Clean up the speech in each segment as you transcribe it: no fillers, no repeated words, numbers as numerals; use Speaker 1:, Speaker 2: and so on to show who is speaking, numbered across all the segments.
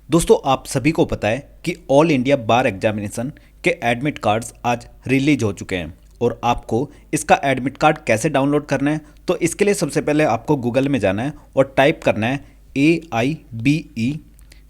Speaker 1: दोस्तों आप सभी को पता है कि ऑल इंडिया बार एग्जामिनेशन के एडमिट कार्ड्स आज रिलीज हो चुके हैं और आपको इसका एडमिट कार्ड कैसे डाउनलोड करना है। तो इसके लिए सबसे पहले आपको गूगल में जाना है और टाइप करना है AIBE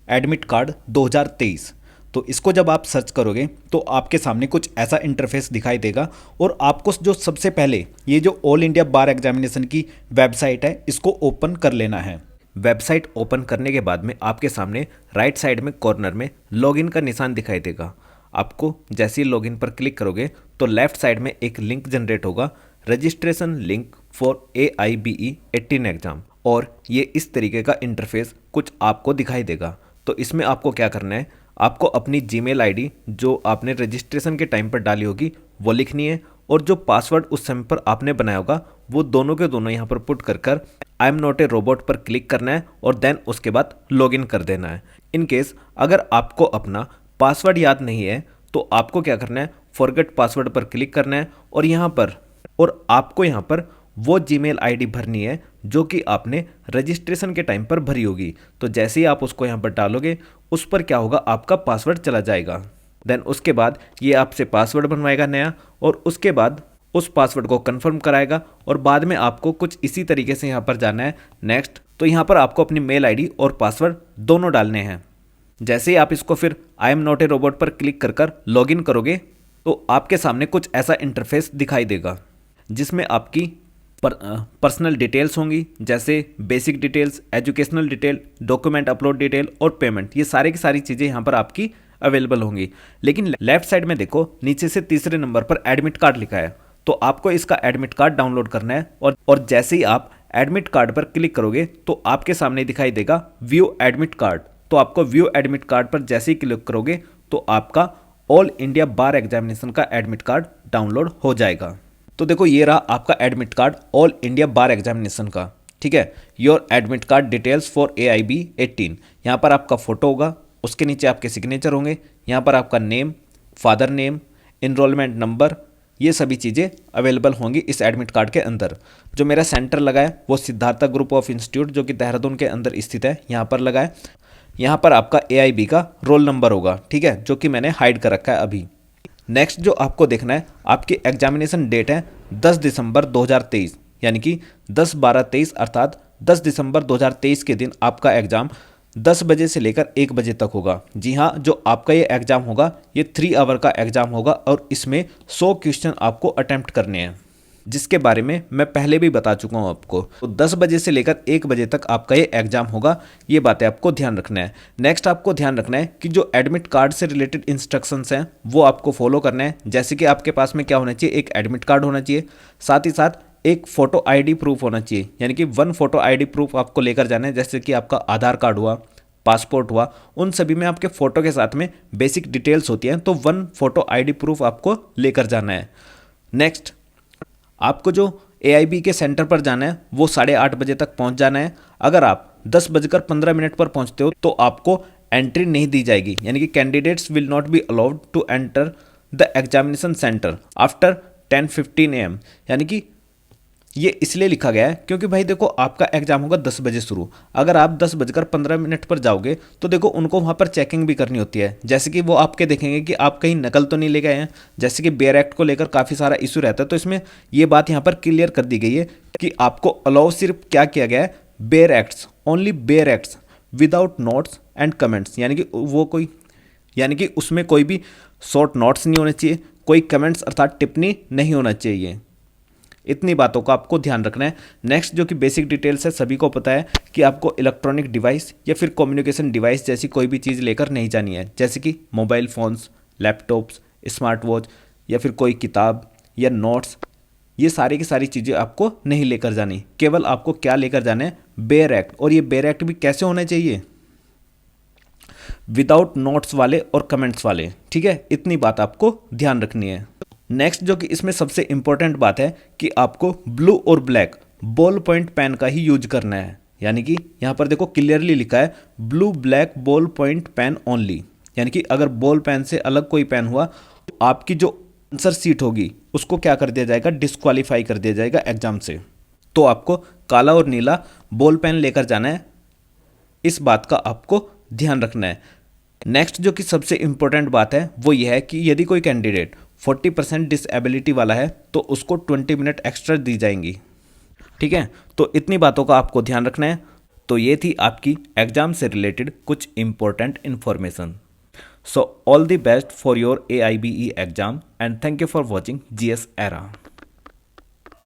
Speaker 1: एडमिट कार्ड 2023। तो इसको जब आप सर्च करोगे तो आपके सामने कुछ ऐसा इंटरफेस दिखाई देगा और आपको जो सबसे पहले ये जो ऑल इंडिया बार एग्जामिनेशन की वेबसाइट है इसको ओपन कर लेना है। वेबसाइट ओपन करने के बाद में आपके सामने राइट साइड में कॉर्नर में लॉगिन का निशान दिखाई देगा। आपको जैसे ही लॉगिन पर क्लिक करोगे तो लेफ्ट साइड में एक लिंक जनरेट होगा, registration link for AIBE 18 exam, और ये इस तरीके का इंटरफेस कुछ आपको दिखाई देगा। तो इसमें आपको क्या करना है, आपको अपनी जीमेल आईडी जो आपने रजिस्ट्रेशन के टाइम पर डाली होगी वो लिखनी है और जो पासवर्ड उस समय पर आपने बनाया होगा वो दोनों के दोनों यहाँ पर पुट कर I am not a robot पर क्लिक करना है और देन उसके बाद लॉगिन कर देना है। इन केस अगर आपको अपना पासवर्ड याद नहीं है तो आपको क्या करना है, फॉरगेट पासवर्ड पर क्लिक करना है और आपको यहाँ पर वो जीमेल आईडी भरनी है जो कि आपने रजिस्ट्रेशन के टाइम पर भरी होगी। तो जैसे ही आप उसको यहाँ पर डालोगे उस पर क्या होगा, आपका पासवर्ड चला जाएगा। देन उसके बाद ये आपसे पासवर्ड बनवाएगा नया और उसके बाद उस पासवर्ड को कंफर्म कराएगा और बाद में आपको कुछ इसी तरीके से यहाँ पर जाना है नेक्स्ट। तो यहाँ पर आपको अपनी मेल आईडी और पासवर्ड दोनों डालने हैं। जैसे ही आप इसको फिर I am not a robot पर क्लिक कर लॉगिन करोगे तो आपके सामने कुछ ऐसा इंटरफेस दिखाई देगा जिसमें आपकी पर्सनल डिटेल्स होंगी, जैसे basic details, educational detail, document upload detail और पेमेंट। ये सारी की सारी चीज़ें यहाँ पर आपकी अवेलेबल होंगी। लेकिन लेफ्ट साइड में देखो नीचे से तीसरे नंबर पर एडमिट कार्ड लिखा है, तो आपको इसका एडमिट कार्ड डाउनलोड करना है और जैसे ही आप एडमिट कार्ड पर क्लिक करोगे तो आपके सामने दिखाई देगा व्यू एडमिट कार्ड। तो आपको व्यू एडमिट कार्ड पर जैसे ही क्लिक करोगे तो आपका ऑल इंडिया बार एग्जामिनेशन का एडमिट कार्ड डाउनलोड हो जाएगा। तो देखो ये रहा आपका एडमिट कार्ड ऑल इंडिया बार एग्जामिनेशन का, ठीक है। Your admit card details for AIB 18। यहाँ पर आपका फोटो होगा, उसके नीचे आपके सिग्नेचर होंगे, यहाँ पर आपका name, father name, enrolment number, ये सभी चीज़ें अवेलेबल होंगी इस एडमिट कार्ड के अंदर। जो मेरा सेंटर लगा है वो सिद्धार्था ग्रुप ऑफ इंस्टीट्यूट जो कि देहरादून के अंदर स्थित है, यहाँ पर लगा है। यहाँ पर आपका AIB का रोल नंबर होगा, ठीक है, जो कि मैंने हाइड कर रखा है अभी। नेक्स्ट जो आपको देखना है, आपकी एग्जामिनेशन डेट है 10 दिसंबर 2023, यानी कि 10/12/23 अर्थात 10 दिसंबर 2023 के दिन आपका एग्ज़ाम 10 बजे से लेकर 1 बजे तक होगा। जी हाँ, जो आपका ये एग्ज़ाम होगा ये 3 आवर का एग्ज़ाम होगा और इसमें 100 क्वेश्चन आपको अटैम्प्ट करने हैं, जिसके बारे में मैं पहले भी बता चुका हूँ आपको। तो 10 बजे से लेकर 1 बजे तक आपका ये एग्जाम होगा, ये बातें आपको ध्यान रखना है। नेक्स्ट आपको ध्यान रखना है कि जो एडमिट कार्ड से रिलेटेड इंस्ट्रक्शंस हैं वो आपको फॉलो करना है। जैसे कि आपके पास में क्या होना चाहिए, एक एडमिट कार्ड होना चाहिए, साथ ही साथ एक फ़ोटो ID प्रूफ होना चाहिए, यानी कि 1 फ़ोटो ID प्रूफ आपको लेकर जाना है। जैसे कि आपका आधार कार्ड हुआ, पासपोर्ट हुआ, उन सभी में आपके फ़ोटो के साथ में बेसिक डिटेल्स होती हैं, तो 1 फ़ोटो ID प्रूफ आपको लेकर जाना है। नेक्स्ट आपको जो AIB के सेंटर पर जाना है वो 8:30 बजे तक पहुंच जाना है। अगर आप 10:15 पर पहुंचते हो तो आपको एंट्री नहीं दी जाएगी, यानी कि candidates will not be allowed to enter the examination centre after 10:15 AM। यानी कि ये इसलिए लिखा गया है क्योंकि भाई देखो आपका एग्जाम होगा 10 बजे शुरू। अगर आप 10:15 पर जाओगे तो देखो उनको वहाँ पर चेकिंग भी करनी होती है। जैसे कि वो आपके देखेंगे कि आप कहीं नकल तो नहीं ले गए हैं। जैसे कि बेयर एक्ट को लेकर काफ़ी सारा इशू रहता है, तो इसमें ये बात यहाँ पर क्लियर कर दी गई है कि आपको अलाउ सिर्फ क्या किया गया है, bear acts, only bear acts without notes and comments. यानी कि उसमें कोई भी शॉर्ट नोट्स नहीं होने चाहिए, कोई कमेंट्स अर्थात टिप्पणी नहीं होना चाहिए। इतनी बातों का आपको ध्यान रखना है। नेक्स्ट जो कि बेसिक डिटेल्स है, सभी को पता है कि आपको इलेक्ट्रॉनिक डिवाइस या फिर कम्युनिकेशन डिवाइस जैसी कोई भी चीज़ लेकर नहीं जानी है, जैसे कि mobile phones, laptops, smart watch या फिर कोई किताब या नोट्स। ये सारी की सारी चीज़ें आपको नहीं लेकर जानी। केवल आपको क्या लेकर जाना है, बेयर एक्ट। और ये बेयर एक्ट भी कैसे होना चाहिए, विदाउट नोट्स वाले और कमेंट्स वाले, ठीक है। इतनी बात आपको ध्यान रखनी है। नेक्स्ट जो कि इसमें सबसे इंपॉर्टेंट बात है कि आपको ब्लू और ब्लैक बॉल पॉइंट पेन का ही यूज करना है। यानी कि यहाँ पर देखो क्लियरली लिखा है blue black ball point pen only. यानी कि अगर बॉल पेन से अलग कोई पेन हुआ तो आपकी जो आंसर सीट होगी उसको क्या कर दिया जाएगा, डिस्क्वालीफाई कर दिया जाएगा एग्जाम से। तो आपको काला और नीला बॉल पेन लेकर जाना है, इस बात का आपको ध्यान रखना है। नेक्स्ट जो कि सबसे इम्पोर्टेंट बात है वो यह है कि यदि कोई कैंडिडेट 40% डिसेबिलिटी वाला है तो उसको 20 मिनट एक्स्ट्रा दी जाएंगी। ठीक है, तो इतनी बातों का आपको ध्यान रखना है। तो ये थी आपकी एग्जाम से रिलेटेड कुछ important information. So all the best for your AIBE exam and thank you for watching GS Era।